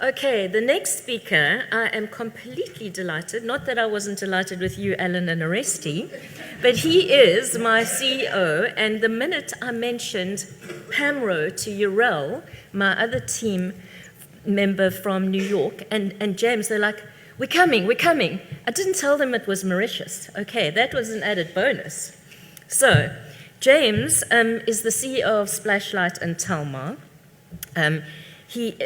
Okay, the next speaker, I am completely delighted, not that I wasn't delighted with you, Alan and Oresti, but he is my CEO, and the minute I mentioned Pamro to Urel, my other team member from New York, and James, they're like, we're coming. I didn't tell them it was Mauritius. Okay, that was an added bonus. So, James is the CEO of Splashlight and Telmar.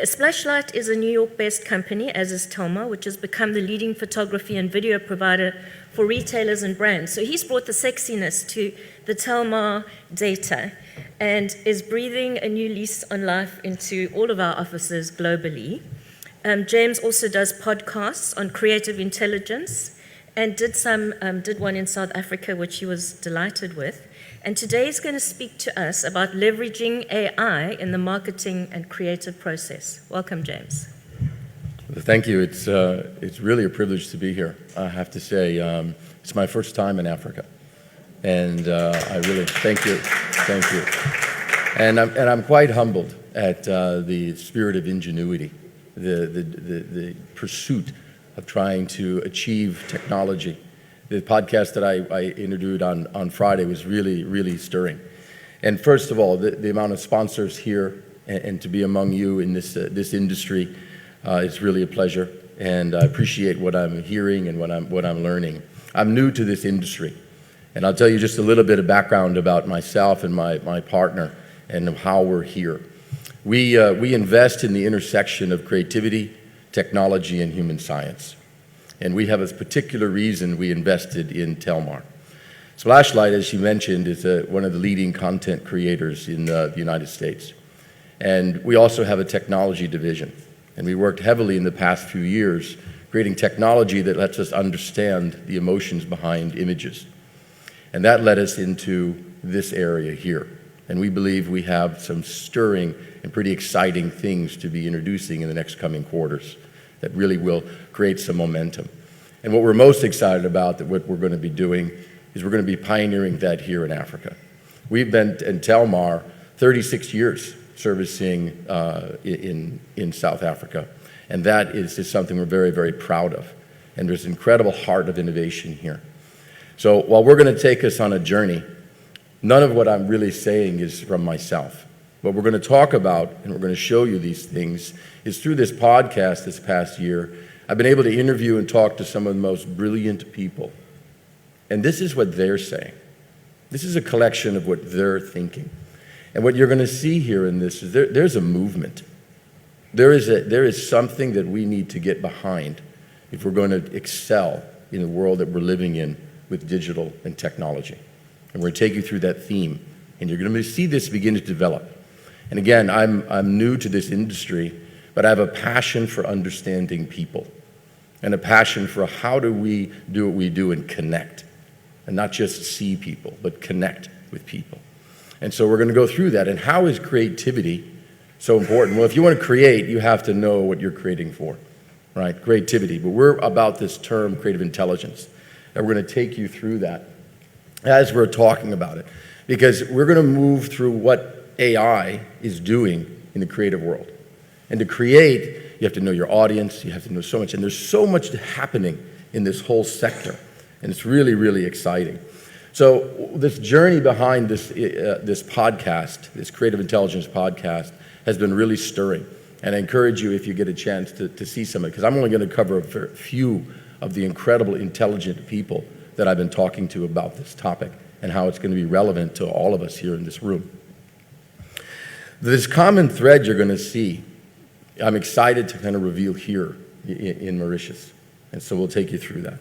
Splashlight is a New York-based company, as is Telmar, which has become the leading photography and video provider for retailers and brands. So he's brought the sexiness to the Telmar data and is breathing a new lease on life into all of our offices globally. James also does podcasts on creative intelligence and did one in South Africa, which he was delighted with. And today he's going to speak to us about leveraging AI in the marketing and creative process. Welcome, James. Thank you. It's really a privilege to be here. I have to say, it's my first time in Africa, and I really thank you. And I'm quite humbled at the spirit of ingenuity, the pursuit of trying to achieve technology. The podcast that I interviewed on Friday was really, really stirring. And first of all, the amount of sponsors here and to be among you in this industry is really a pleasure. And I appreciate what I'm hearing and what I'm learning. I'm new to this industry, and I'll tell you just a little bit of background about myself and my partner and how we're here. We invest in the intersection of creativity, technology, and human science. And we have a particular reason we invested in Telmar. Splashlight, as you mentioned, is one of the leading content creators in the United States. And we also have a technology division. And we worked heavily in the past few years creating technology that lets us understand the emotions behind images. And that led us into this area here. And we believe we have some stirring and pretty exciting things to be introducing in the next coming quarters that really will create some momentum. And what we're most excited about, that what we're going to be doing, is we're going to be pioneering that here in Africa. We've been in Telmar 36 years servicing in South Africa, and that is just something we're very, very proud of. And there's an incredible heart of innovation here. So while we're going to take us on a journey, none of what I'm really saying is from myself. What we're going to talk about, and we're going to show you these things, is through this podcast this past year, I've been able to interview and talk to some of the most brilliant people. And this is what they're saying. This is a collection of what they're thinking. And what you're going to see here in this is there's a movement. There is something that we need to get behind if we're going to excel in the world that we're living in with digital and technology. And we're going to take you through that theme. And you're going to see this begin to develop. And again, I'm new to this industry, but I have a passion for understanding people and a passion for how do we do what we do and connect, and not just see people, but connect with people. And so we're going to go through that. And how is creativity so important? Well, if you want to create, you have to know what you're creating for, right? Creativity. But we're about this term, creative intelligence, and we're going to take you through that as we're talking about it, because we're going to move through what AI is doing in the creative world. And to create, you have to know your audience, you have to know so much, and there's so much happening in this whole sector, and it's really, really exciting. So this journey behind this podcast, this Creative Intelligence podcast, has been really stirring, and I encourage you, if you get a chance, to see some of it, because I'm only going to cover a few of the incredible, intelligent people that I've been talking to about this topic and how it's going to be relevant to all of us here in this room. This common thread you're going to see, I'm excited to kind of reveal here in Mauritius. And so we'll take you through that.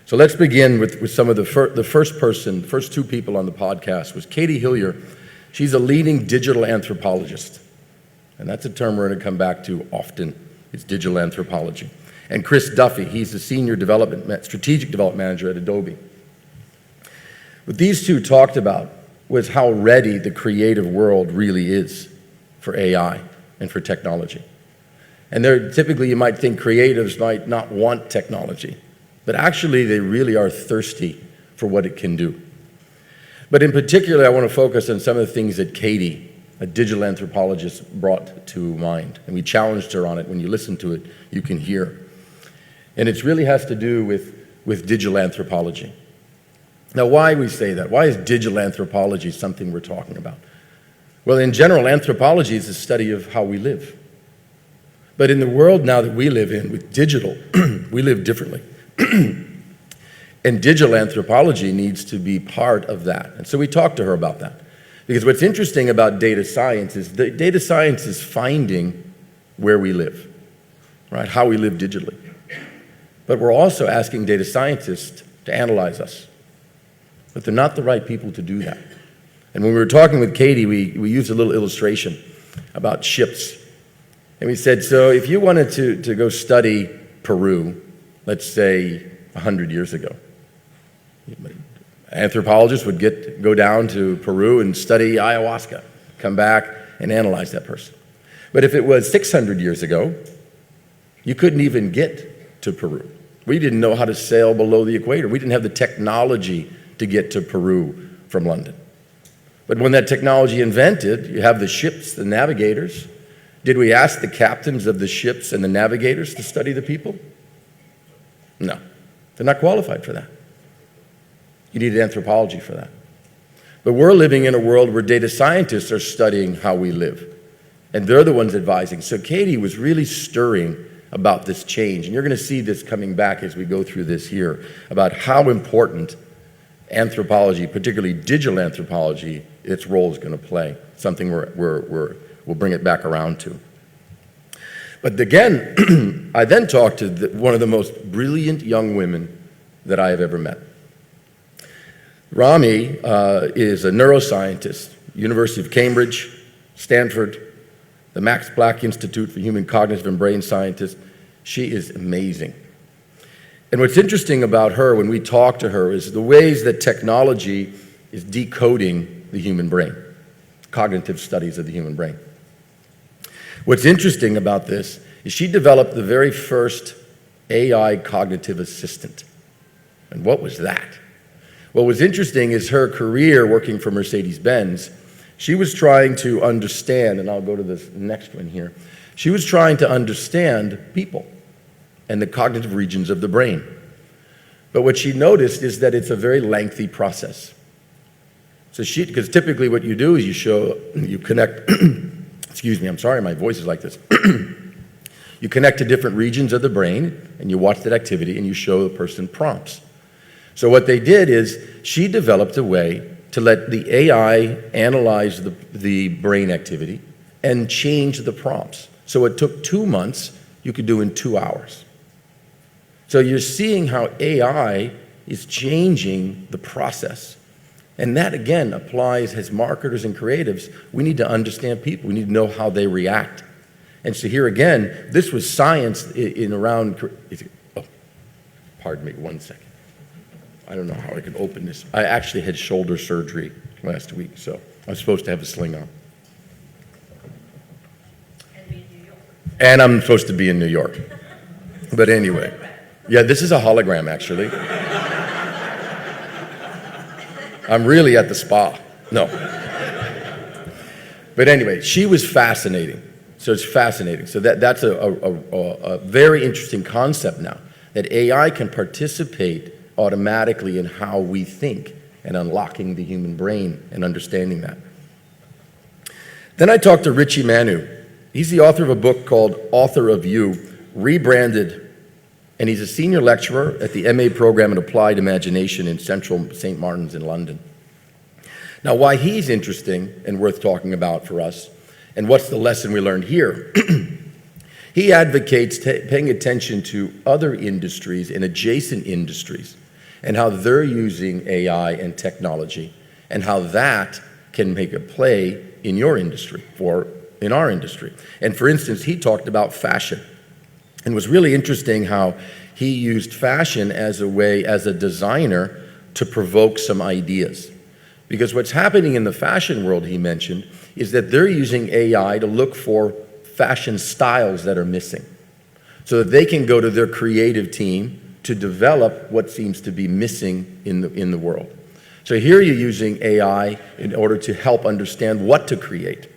So let's begin with some of the first two people on the podcast was Katie Hillier. She's a leading digital anthropologist. And that's a term we're going to come back to often. It's digital anthropology. And Chris Duffy, he's the senior strategic development manager at Adobe. What these two talked about was how ready the creative world really is for AI and for technology. And typically you might think creatives might not want technology, but actually they really are thirsty for what it can do. But in particular, I want to focus on some of the things that Katie a digital anthropologist brought to mind. And we challenged her on it. When you listen to it, you can hear. And it really has to do with digital anthropology. Now, why we say that? Why is digital anthropology something we're talking about? Well, in general, anthropology is the study of how we live. But in the world now that we live in with digital, we live differently. And digital anthropology needs to be part of that. And so we talked to her about that. Because what's interesting about data science is that data science is finding where we live, right? How we live digitally. But we're also asking data scientists to analyze us. But they're not the right people to do that. And when we were talking with Katie, we used a little illustration about ships. And we said, so if you wanted to go study Peru, let's say 100 years ago, anthropologists would go down to Peru and study ayahuasca, come back and analyze that person. But if it was 600 years ago, you couldn't even get to Peru. We didn't know how to sail below the equator. We didn't have the technology to get to Peru from London. But when that technology invented, you have the ships, the navigators. Did we ask the captains of the ships and the navigators to study the people? No. They're not qualified for that. You need anthropology for that. But we're living in a world where data scientists are studying how we live. And they're the ones advising. So Katie was really stirring about this change. And you're going to see this coming back as we go through this here, about how important anthropology, particularly digital anthropology, its role is going to play. Something we'll bring it back around to. But again, I then talked to one of the most brilliant young women that I have ever met. Rami is a neuroscientist, University of Cambridge, Stanford, the Max Planck Institute for Human Cognitive and Brain Sciences. She is amazing. And what's interesting about her when we talk to her is the ways that technology is decoding the human brain, cognitive studies of the human brain. What's interesting about this is she developed the very first AI cognitive assistant. And what was that? What was interesting is her career working for Mercedes-Benz. She was trying to understand, and I'll go to this next one here. She was trying to understand people and the cognitive regions of the brain. But what she noticed is that it's a very lengthy process. So because typically what you do is you connect, excuse me, I'm sorry, my voice is like this. You connect to different regions of the brain, and you watch that activity, and you show the person prompts. So what they did is she developed a way to let the AI analyze the brain activity and change the prompts. So it took 2 months, you could do in 2 hours. So you're seeing how AI is changing the process. And that, again, applies as marketers and creatives. We need to understand people. We need to know how they react. And so here again, this was science in around, oh, pardon me, 1 second. I don't know how I can open this. I actually had shoulder surgery last week, so I'm supposed to have a sling on. And be in New York. And I'm supposed to be in New York. But anyway, yeah, this is a hologram, actually. I'm really at the spa. No. But anyway, she was fascinating. So it's fascinating. So that's a very interesting concept now, that AI can participate automatically in how we think and unlocking the human brain and understanding that. Then I talked to Richie Manu. He's the author of a book called Author of You, Rebranded, and he's a senior lecturer at the MA program in Applied Imagination in Central St. Martin's in London. Now, why he's interesting and worth talking about for us, and what's the lesson we learned here? He advocates paying attention to other industries and adjacent industries and how they're using AI and technology and how that can make a play in your industry or in our industry. And for instance, he talked about fashion. And it was really interesting how he used fashion as a way, as a designer, to provoke some ideas. Because what's happening in the fashion world, he mentioned, is that they're using AI to look for fashion styles that are missing so that they can go to their creative team to develop what seems to be missing in the world. So here you're using AI in order to help understand what to create,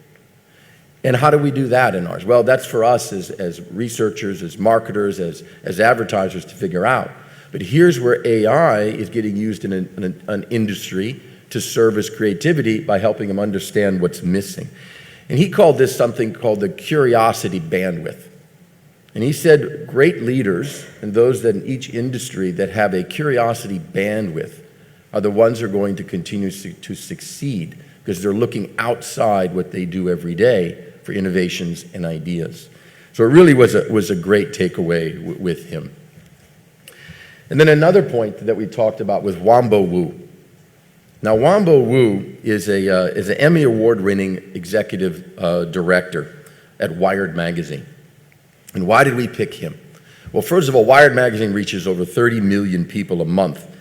And how do we do that in ours? Well, that's for us as researchers, as marketers, as advertisers to figure out. But here's where AI is getting used in an industry to service creativity by helping them understand what's missing. And he called this something called the curiosity bandwidth. And he said great leaders and those that in each industry that have a curiosity bandwidth are the ones who are going to continue to succeed because they're looking outside what they do every day for innovations and ideas. So it really was a great takeaway with him. And then another point that we talked about was Wambo Wu. Now, Wambo Wu is an Emmy Award-winning executive director at Wired Magazine. And why did we pick him? Well, first of all, Wired Magazine reaches over 30 million people a month.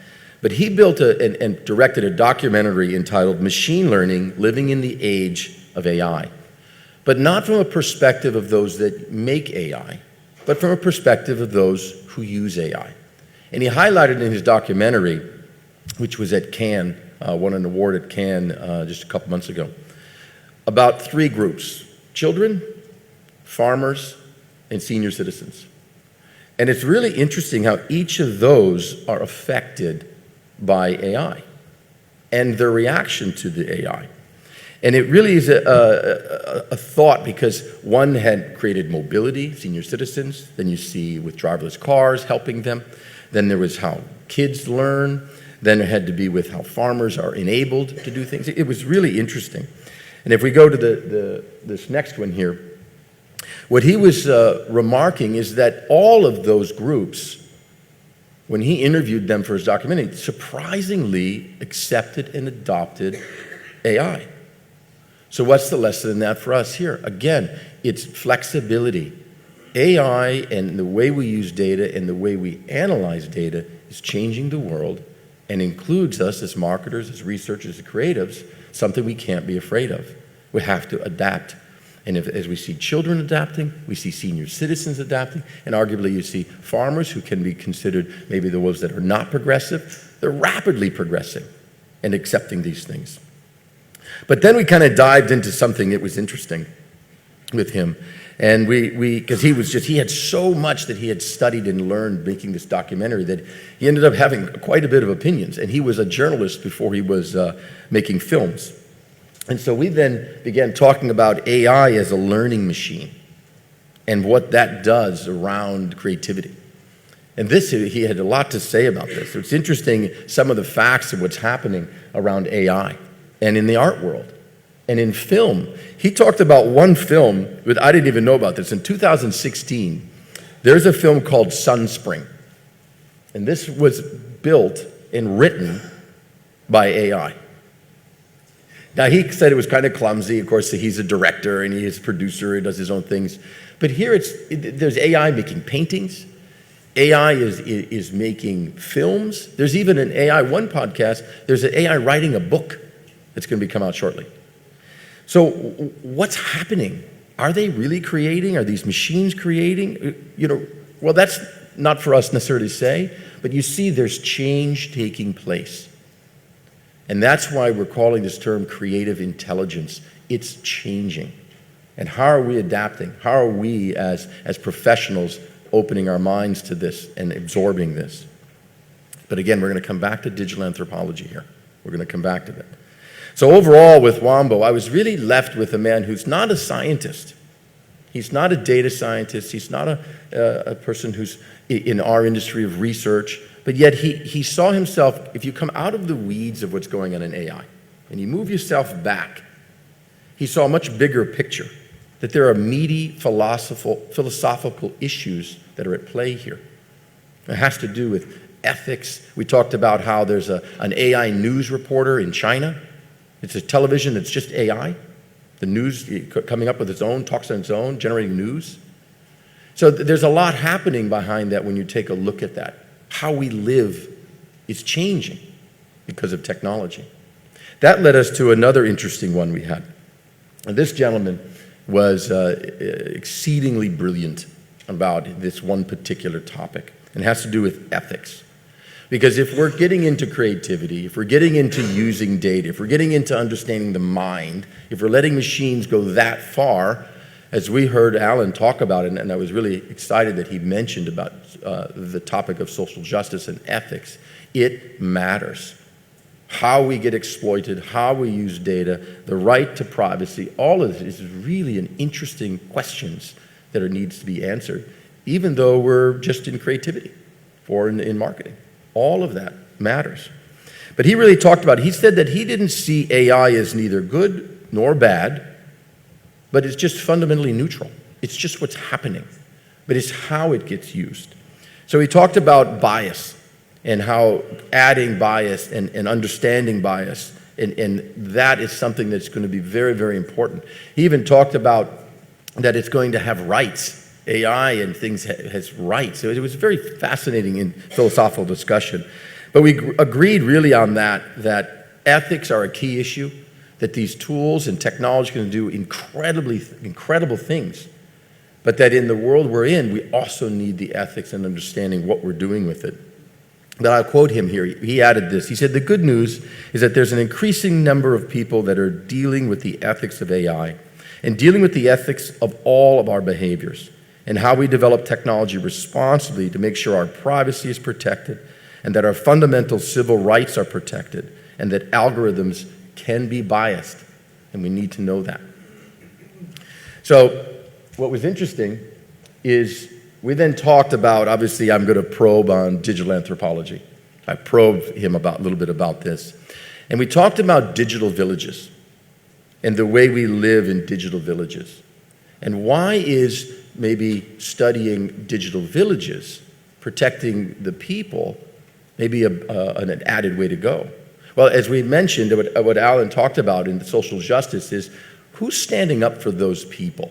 But he built and directed a documentary entitled Machine Learning, Living in the Age of AI. But not from a perspective of those that make AI, but from a perspective of those who use AI. And he highlighted in his documentary, which was at Cannes, won an award at Cannes just a couple months ago, about three groups: children, farmers, and senior citizens. And it's really interesting how each of those are affected by AI and their reaction to the AI. And it really is a thought, because one had created mobility, senior citizens, then you see with driverless cars helping them, then there was how kids learn, then it had to be with how farmers are enabled to do things. It was really interesting. And if we go to this next one here, what he was remarking is that all of those groups, when he interviewed them for his documentary, surprisingly accepted and adopted AI. So what's the lesson in that for us here? Again, it's flexibility. AI and the way we use data and the way we analyze data is changing the world and includes us as marketers, as researchers, as creatives, something we can't be afraid of. We have to adapt. And as we see children adapting, we see senior citizens adapting, and arguably you see farmers who can be considered maybe the ones that are not progressive. They're rapidly progressing and accepting these things. But then we kind of dived into something that was interesting with him. And because he had so much that he had studied and learned making this documentary that he ended up having quite a bit of opinions. And he was a journalist before he was making films. And so we then began talking about AI as a learning machine and what that does around creativity. And he had a lot to say about this. So it's interesting, some of the facts of what's happening around AI and in the art world and in film. He talked about one film, but I didn't even know about this. In 2016, there's a film called Sunspring. And this was built and written by AI. Now, he said it was kind of clumsy. Of course, he's a director and he's a producer. He does his own things. But here there's AI making paintings. AI is making films. There's even an AI, one podcast, there's an AI writing a book that's going to come out shortly. So what's happening? Are they really creating? Are these machines creating? Well, that's not for us necessarily to say, but you see there's change taking place. And that's why we're calling this term creative intelligence. It's changing. And how are we adapting? How are we as professionals opening our minds to this and absorbing this? But again, we're going to come back to digital anthropology here. We're going to come back to that. So overall with Wambo, I was really left with a man who's not a scientist. He's not a data scientist. He's not a person who's in our industry of research. But yet he saw himself, if you come out of the weeds of what's going on in AI and you move yourself back, he saw a much bigger picture, that there are meaty philosophical issues that are at play here. It has to do with ethics. We talked about how there's an AI news reporter in China. It's a television that's just AI. The news coming up with its own, talks on its own, generating news. So there's a lot happening behind that when you take a look at that. How we live is changing because of technology. That led us to another interesting one we had. And this gentleman was exceedingly brilliant about this one particular topic, and it has to do with ethics. Because if we're getting into creativity, if we're getting into using data, if we're getting into understanding the mind, if we're letting machines go that far, as we heard Alan talk about it, and I was really excited that he mentioned about the topic of social justice and ethics, it matters. How we get exploited, how we use data, the right to privacy, all of this is really an interesting questions that needs to be answered, even though we're just in creativity or in marketing. All of that matters. But he really talked about it. He said that he didn't see AI as neither good nor bad, but it's just fundamentally neutral. It's just what's happening, but it's how it gets used. So he talked about bias and how adding bias and understanding bias, and that is something that's going to be very, very important. He even talked about that it's going to have rights. AI and things has rights. So it was very fascinating in philosophical discussion. But we agreed really on that ethics are a key issue, that these tools and technology can do incredible things, but that in the world we're in, we also need the ethics and understanding what we're doing with it. But I'll quote him here. He added this. He said, "The good news is that there's an increasing number of people that are dealing with the ethics of AI and dealing with the ethics of all of our behaviors and how we develop technology responsibly to make sure our privacy is protected and that our fundamental civil rights are protected and that algorithms can be biased, and we need to know that." So what was interesting is we then talked about, obviously I'm going to probe on digital anthropology. I probed him a little bit about this. And we talked about digital villages and the way we live in digital villages. And why is maybe studying digital villages, protecting the people, maybe an added way to go? Well, as we mentioned, what Alan talked about in social justice is who's standing up for those people?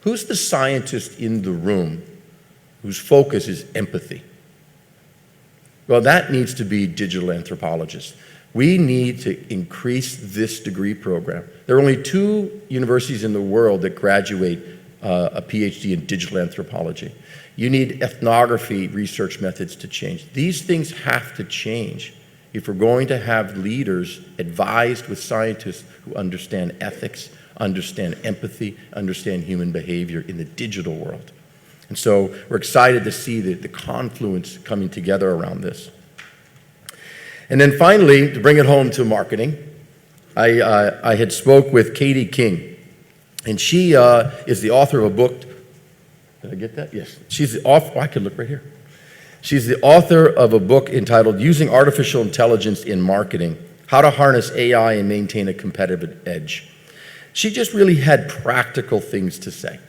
Who's the scientist in the room whose focus is empathy? Well, that needs to be digital anthropologists. We need to increase this degree program. There are only 2 universities in the world that graduate a PhD in digital anthropology. You need ethnography research methods to change. These things have to change if we're going to have leaders advised with scientists who understand ethics, understand empathy, understand human behavior in the digital world. And so we're excited to see the confluence coming together around this. And then finally, to bring it home to marketing, I had spoke with Katie King, and she is the author of a book. Did I get that? Yes. She's the author. Oh, I can look right here. She's the author of a book entitled Using Artificial Intelligence in Marketing, How to Harness AI and Maintain a Competitive Edge. She just really had practical things to say.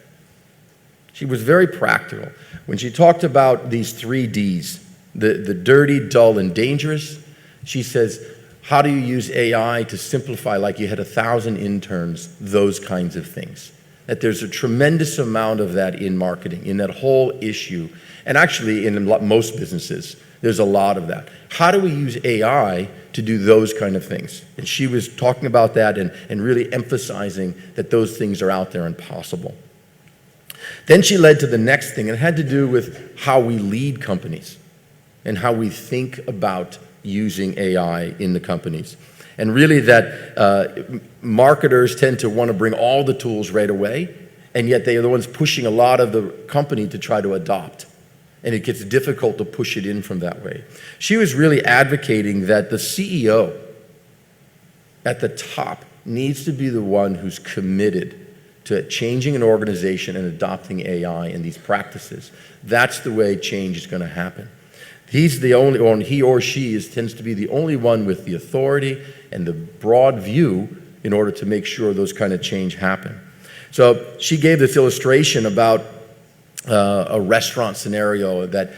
She was very practical. When she talked about these 3 Ds, the dirty, dull, and dangerous, she says, how do you use AI to simplify like you had 1,000 interns, those kinds of things. That there's a tremendous amount of that in marketing, in that whole issue. And actually, in most businesses, there's a lot of that. How do we use AI to do those kind of things? And she was talking about that and really emphasizing that those things are out there and possible. Then she led to the next thing, and it had to do with how we lead companies and how we think about using AI in the companies. And really that marketers tend to want to bring all the tools right away, and yet they are the ones pushing a lot of the company to try to adopt. And it gets difficult to push it in from that way. She was really advocating that the CEO at the top needs to be the one who's committed to changing an organization and adopting AI and these practices. That's the way change is going to happen. He's the only, or he or she tends to be the only one with the authority and the broad view in order to make sure those kind of change happen. So she gave this illustration about a restaurant scenario that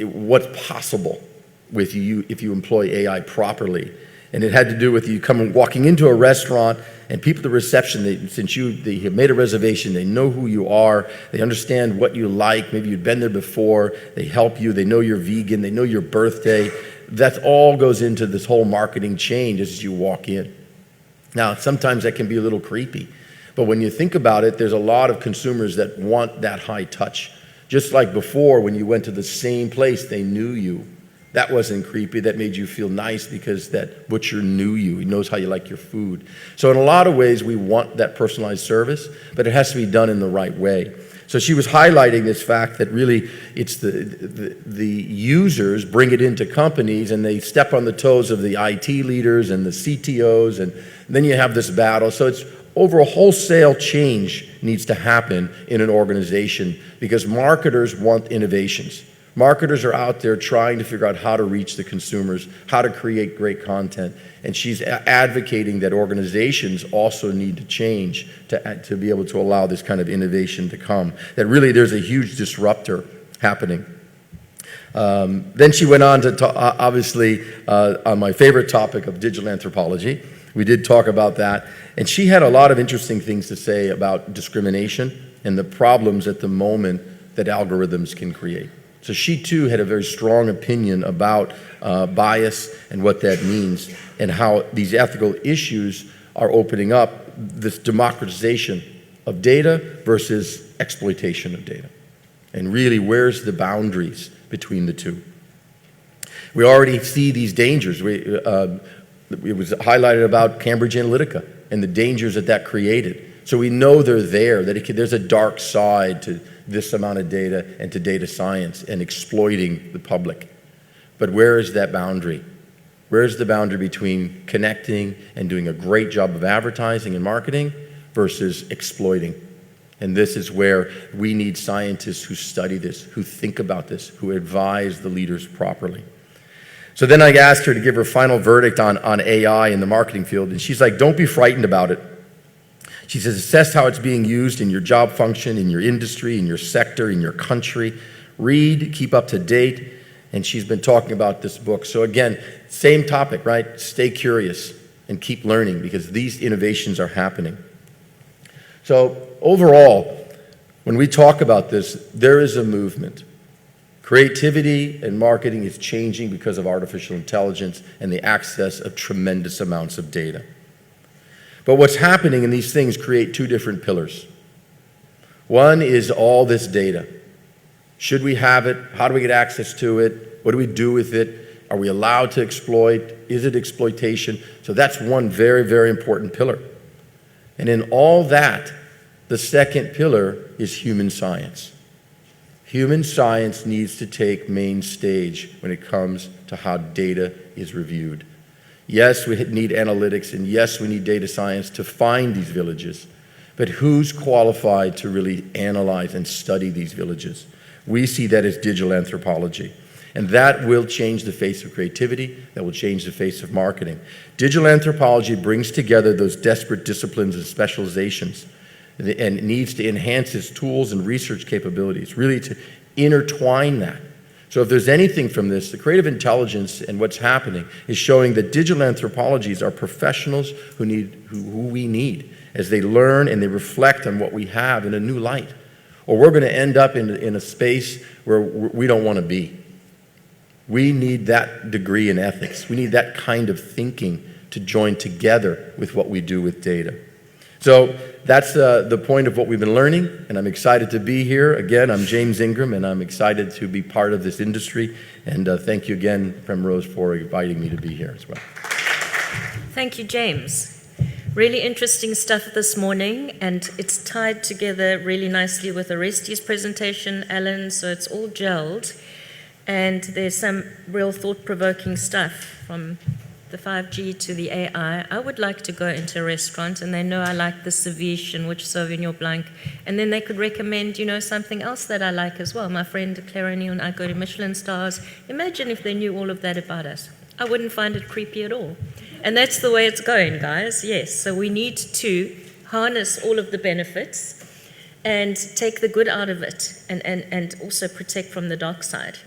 what's possible with you if you employ AI properly. And it had to do with you walking into a restaurant, and people at the reception, since they have made a reservation, they know who you are, they understand what you like, maybe you've been there before, they help you, they know you're vegan, they know your birthday. That all goes into this whole marketing change as you walk in. Now, sometimes that can be a little creepy, but when you think about it, there's a lot of consumers that want that high touch. Just like before, when you went to the same place, they knew you. That wasn't creepy. That made you feel nice because that butcher knew you. He knows how you like your food. So in a lot of ways, we want that personalized service, but it has to be done in the right way. So she was highlighting this fact that really it's the users bring it into companies and they step on the toes of the IT leaders and the CTOs, and then you have this battle. So it's over a wholesale change needs to happen in an organization because marketers want innovations. Marketers are out there trying to figure out how to reach the consumers, how to create great content, and she's advocating that organizations also need to change to be able to allow this kind of innovation to come, that really there's a huge disruptor happening. Then she went on to talk, obviously, on my favorite topic of digital anthropology. We did talk about that, and she had a lot of interesting things to say about discrimination and the problems at the moment that algorithms can create. So she too had a very strong opinion about bias and what that means and how these ethical issues are opening up this democratization of data versus exploitation of data. And really, where's the boundaries between the two? We already see these dangers. It was highlighted about Cambridge Analytica and the dangers that created. So we know they're there, that there's a dark side to this amount of data and to data science and exploiting the public. But where is that boundary? Where's the boundary between connecting and doing a great job of advertising and marketing versus exploiting? And this is where we need scientists who study this, who think about this, who advise the leaders properly. So then I asked her to give her final verdict on AI in the marketing field, and she's like, don't be frightened about it. She says, assess how it's being used in your job function, in your industry, in your sector, in your country. Read, keep up to date. And she's been talking about this book. So again, same topic, right? Stay curious and keep learning because these innovations are happening. So overall, when we talk about this, there is a movement. Creativity and marketing is changing because of artificial intelligence and the access of tremendous amounts of data. But what's happening in these things create two different pillars. One is all this data. Should we have it? How do we get access to it? What do we do with it? Are we allowed to exploit? Is it exploitation? So that's one very, very important pillar. And in all that, the second pillar is human science. Human science needs to take main stage when it comes to how data is reviewed. Yes, we need analytics, and yes, we need data science to find these villages. But who's qualified to really analyze and study these villages? We see that as digital anthropology. And that will change the face of creativity, that will change the face of marketing. Digital anthropology brings together those desperate disciplines and specializations and needs to enhance its tools and research capabilities, really to intertwine that. So if there's anything from this, the creative intelligence and what's happening is showing that digital anthropologies are professionals who we need as they learn and they reflect on what we have in a new light. Or we're going to end up in a space where we don't want to be. We need that degree in ethics. We need that kind of thinking to join together with what we do with data. So that's the point of what we've been learning, and I'm excited to be here. Again, I'm James Ingram, and I'm excited to be part of this industry. And thank you again, Pamro, for inviting me to be here as well. Thank you, James. Really interesting stuff this morning, and it's tied together really nicely with Orestes's presentation, Alan, so it's all gelled. And there's some real thought-provoking stuff from the 5G to the AI. I would like to go into a restaurant and they know I like the ceviche and which Sauvignon Blanc, and then they could recommend, something else that I like as well. My friend Clara Neal and I go to Michelin stars. Imagine if they knew all of that about us. I wouldn't find it creepy at all. And that's the way it's going, guys. Yes, so we need to harness all of the benefits and take the good out of it and also protect from the dark side.